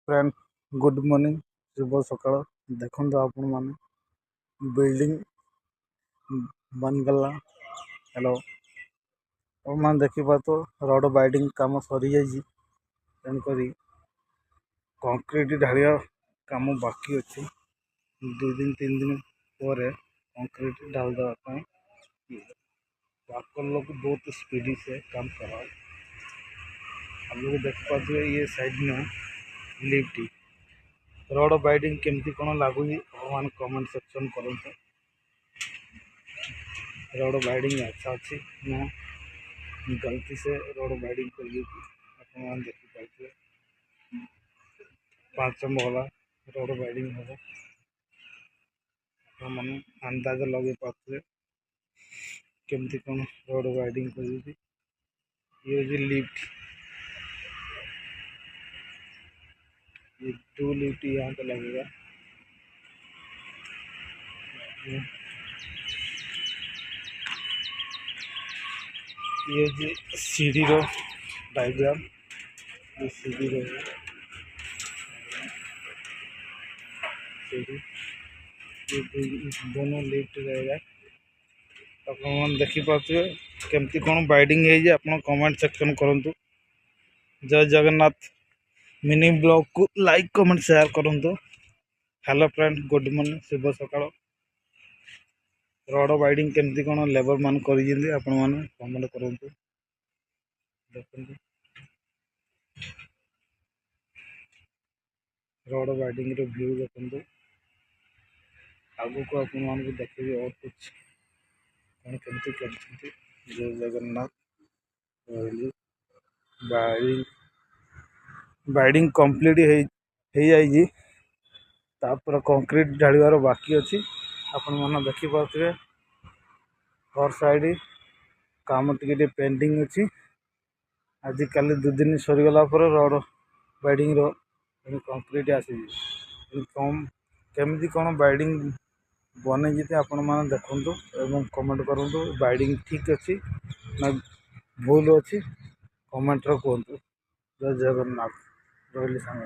Friend good morning शुभ सकाळ देखो आपण मैंने बिल्डिंग बनगला हेलो और मैं देखा तो रड बाइडिंग काम सरी जाइए तेणुक कंक्रीट ढालिया काम बाकी अच्छे 2 दिन 3 दिन पर कंक्रीट ढाल देवाई वर्कर लोग बहुत स्पीडी से काम करा आप लोग देख पाते ये साइड में लिफ्ट रड बाइडिंग केमती कौन लगुच भगवान कमेंट सेक्शन करते रड बाइडिंग अच्छा अच्छी ना गलती से रड बाइडिंग कर देखिए 5 महला रड बाइडिंग हम मैंने अंदाज लगे पाते केमती कौन रड बाइडिंग कर ये लिफ्ट ये 2 लिफ्ट यहाँ पे लगेगा ये जी सीढ़ी रो डायग्राम ये सीढ़ी रहेगा सीढ़ी ये दोनों लिफ्ट रहेगा आप देखिपे केमती कौन बाइडिंग है आप कमेंट सेक्शन करूँ जय जगन्नाथ मिनी ब्लॉग को लाइक कमेंट शेयर करूँ हेलो फ्रेंड गुड मॉर्निंग शुभ सकाळ रड बाइडिंग केमती कौन लेबर मान कर कमेंट करूँ देखते रड बाइडिंग रो व्यू देखते आगू को आपको देखिए और कुछ कौन केमती कर जय जगन्नाथ बाइडिंग बाइडिंग कंप्लीट हो जाए तापर कंक्रीट ढालिबार बाकी अच्छी आपण मैंने देखिपे हर साइड काम टे पेंडिंग अच्छी आजिकल 2 दिन सरीगला रड बाइडिंग रो कंक्रीट आसी कम केमती कौन बाइडिंग बने जीते आपण मैंने देखु एवं कमेंट करूँ बाइडिंग ठीक अच्छी ना भूल अच्छी कमेंट कहतु जय जगन्नाथ रही सांग।